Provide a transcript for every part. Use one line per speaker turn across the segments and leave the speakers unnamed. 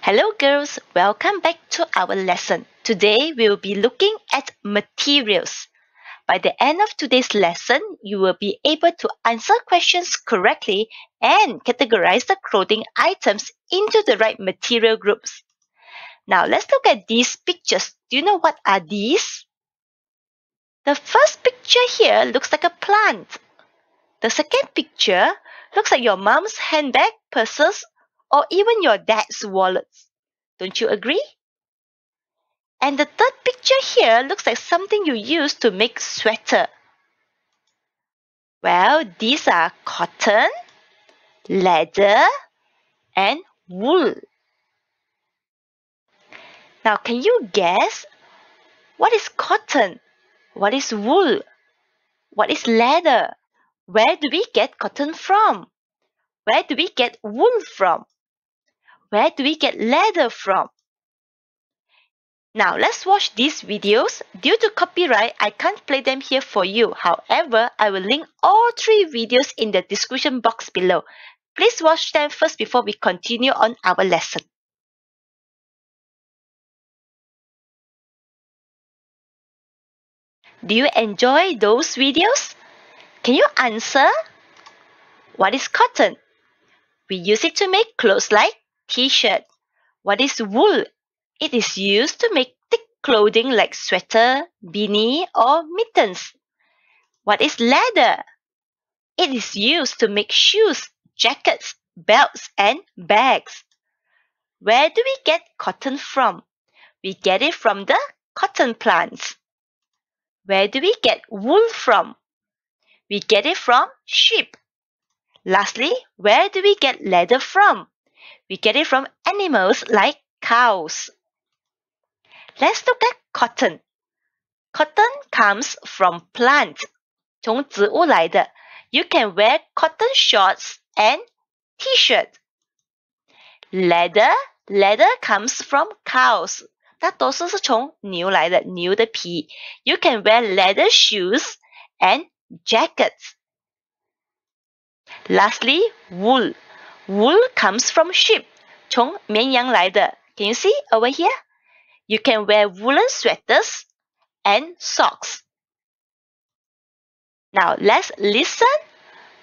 Hello girls, welcome back to our lesson. Today we will be looking at materials. By the end of today's lesson, you will be able to answer questions correctly and categorize the clothing items into the right material groups. Now let's look at these pictures. Do you know what are these? The first picture here looks like a plant. The second picture looks like your mom's handbag, purses, or even your dad's wallets. Don't you agree? And the third picture here looks like something you use to make sweater. Well, these are cotton, leather, and wool. Now, can you guess what is cotton? What is wool? What is leather? Where do we get cotton from? Where do we get wool from? Where do we get leather from? Now let's watch these videos. Due to copyright, I can't play them here for you. However, I will link all three videos in the description box below. Please watch them first before we continue on our lesson. Do you enjoy those videos? Can you answer? What is cotton? We use it to make clothes like t-shirt. What is wool? It is used to make thick clothing like sweater, beanie, or mittens. What is leather? It is used to make shoes, jackets, belts, and bags. Where do we get cotton from? We get it from the cotton plants. Where do we get wool from? We get it from sheep. Lastly, where do we get leather from? We get it from animals like cows. Let's look at cotton. Cotton comes from plants. 从植物来的. You can wear cotton shorts and t-shirt. Leather comes from cows. 大多数是从牛来的，牛的皮。You can wear leather shoes and jackets. Lastly, wool. Wool comes from sheep. 从绵羊来的。Can you see over here? You can wear woolen sweaters and socks. Now let's listen,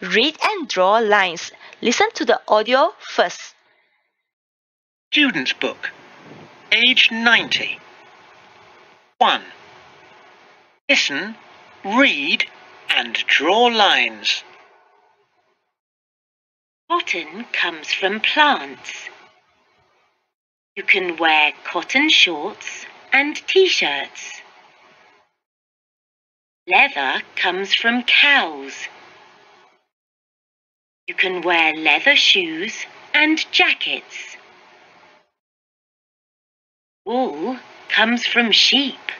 read and draw lines. Listen to the audio first.
Student's Book, age 90. 1. Listen, read and draw lines.
Cotton comes from plants. You can wear cotton shorts and t-shirts. Leather comes from cows. You can wear leather shoes and jackets. Wool comes from sheep.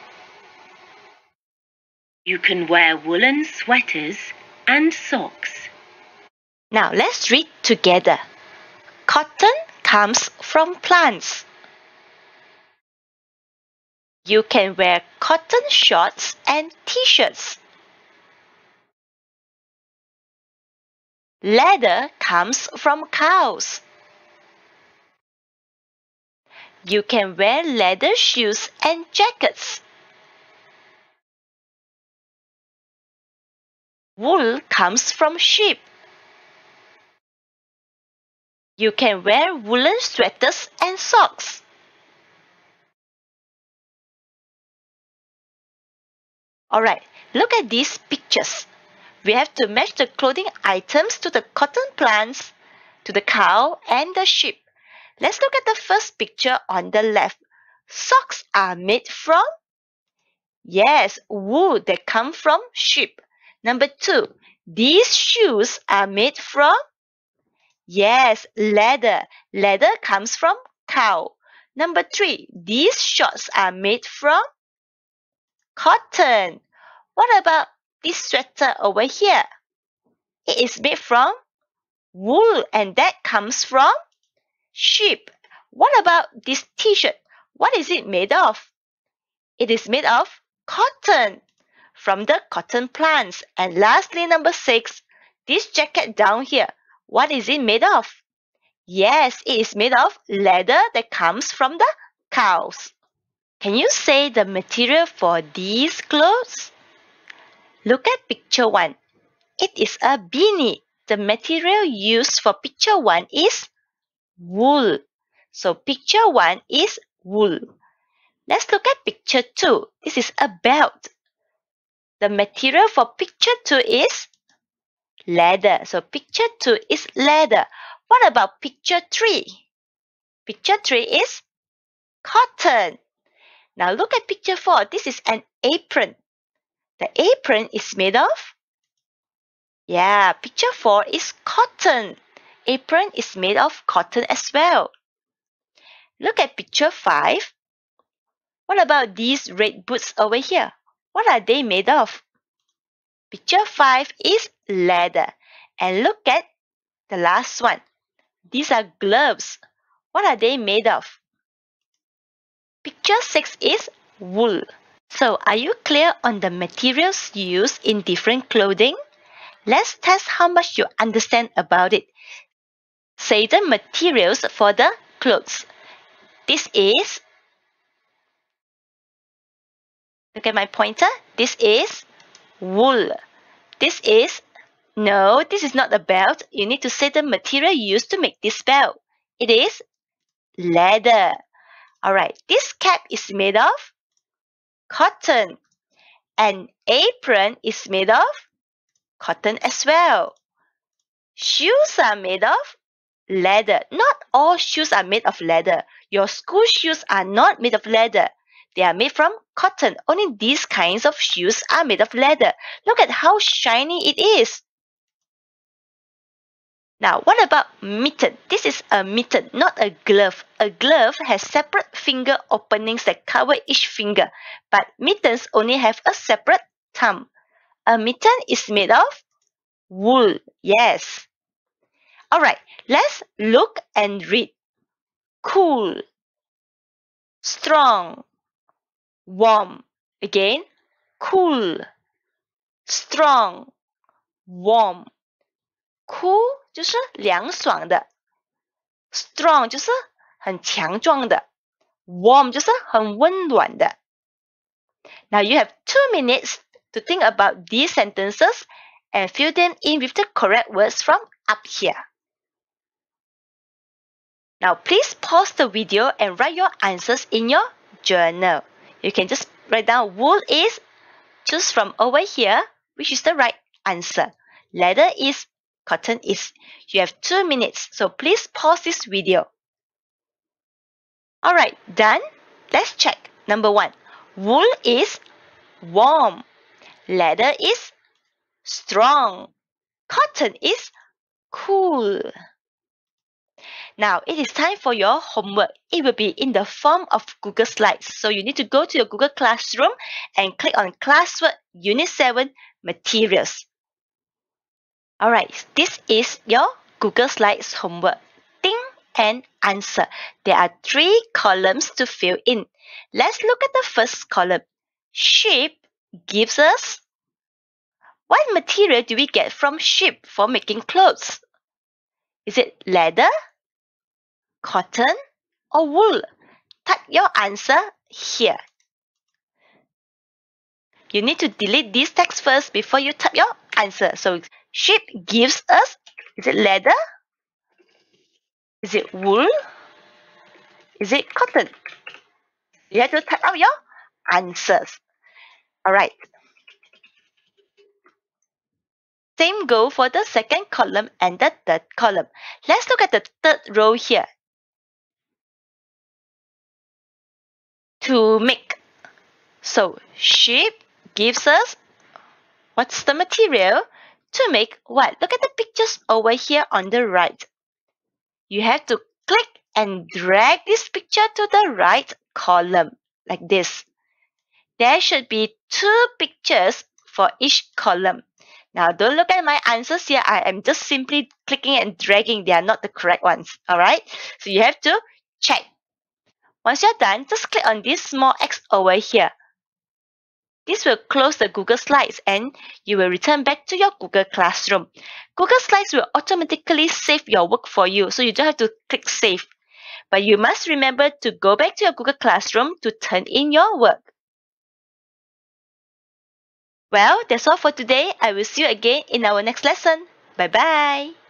You can wear woolen sweaters and socks.
Now let's read together. Cotton comes from plants. You can wear cotton shorts and t-shirts. Leather comes from cows. You can wear leather shoes and jackets. Wool comes from sheep. You can wear woolen sweaters and socks. Alright, look at these pictures. We have to match the clothing items to the cotton plants, to the cow and the sheep. Let's look at the first picture on the left. Socks are made from? Yes, wool that come from sheep. Number 2, these shoes are made from? Yes, leather. Leather comes from cow. Number 3, these shorts are made from? Cotton. What about this sweater over here? It is made from wool and that comes from sheep. What about this t-shirt? What is it made of? It is made of cotton from the cotton plants. And lastly, number 6, this jacket down here. What is it made of? Yes, it is made of leather that comes from the cows. Can you say the material for these clothes? Look at picture 1. It is a beanie. The material used for picture 1 is wool. So picture 1 is wool. Let's look at picture 2. This is a belt. The material for picture 2 is leather. So picture 2 is leather. What about picture 3? Picture 3 is cotton. Now look at picture 4. This is an apron. The apron is made of? Yeah, picture 4 is cotton. Apron is made of cotton as well. Look at picture 5. What about these red boots over here? What are they made of? Picture 5 is leather. And look at the last one. These are gloves. What are they made of? Picture 6 is wool. So, are you clear on the materials used in different clothing? Let's test how much you understand about it. Say the materials for the clothes. This is, look at my pointer. This is wool. This is, no, this is not a belt. You need to say the material used to make this belt. It is leather. Alright, this cap is made of cotton. An apron is made of cotton as well. Shoes are made of leather. Not all shoes are made of leather. Your school shoes are not made of leather. They are made from cotton. Only these kinds of shoes are made of leather. Look at how shiny it is. Now, what about mitten? This is a mitten, not a glove. A glove has separate finger openings that cover each finger, but mittens only have a separate thumb. A mitten is made of wool. Yes. Alright, let's look and read. Cool, strong, warm. Again, cool, strong, warm. Cool 就是凉爽的 ，strong 就是很强壮的 ，warm 就是很温暖的。Now you have 2 minutes to think about these sentences and fill them in with the correct words from up here. Now please pause the video and write your answers in your journal. You can just write down wool is, choose from over here, which is the right answer. Leather is, cotton is. You have 2 minutes, so please pause this video. Alright, done? Let's check. Number 1. Wool is warm. Leather is strong. Cotton is cool. Now, it is time for your homework. It will be in the form of Google Slides. So you need to go to your Google Classroom and click on Classwork Unit 7 Materials. Alright, this is your Google Slides homework. Think and answer. There are 3 columns to fill in. Let's look at the first column. Sheep gives us, what material do we get from sheep for making clothes? Is it leather, cotton, or wool? Type your answer here. You need to delete this text first before you type your answer. So, sheep gives us, is it leather? Is it wool? Is it cotton? You have to type out your answers. Alright. Same go for the second column and the third column. Let's look at the third row here. To make. So, sheep gives us, what's the material? To make what? Look at the pictures over here on the right. You have to click and drag this picture to the right column, like this. There should be 2 pictures for each column. Now, don't look at my answers here. I am just simply clicking and dragging. They are not the correct ones. Alright? So you have to check. Once you're done, just click on this small X over here. This will close the Google Slides and you will return back to your Google Classroom. Google Slides will automatically save your work for you, so you don't have to click Save. But you must remember to go back to your Google Classroom to turn in your work. Well, that's all for today. I will see you again in our next lesson. Bye-bye.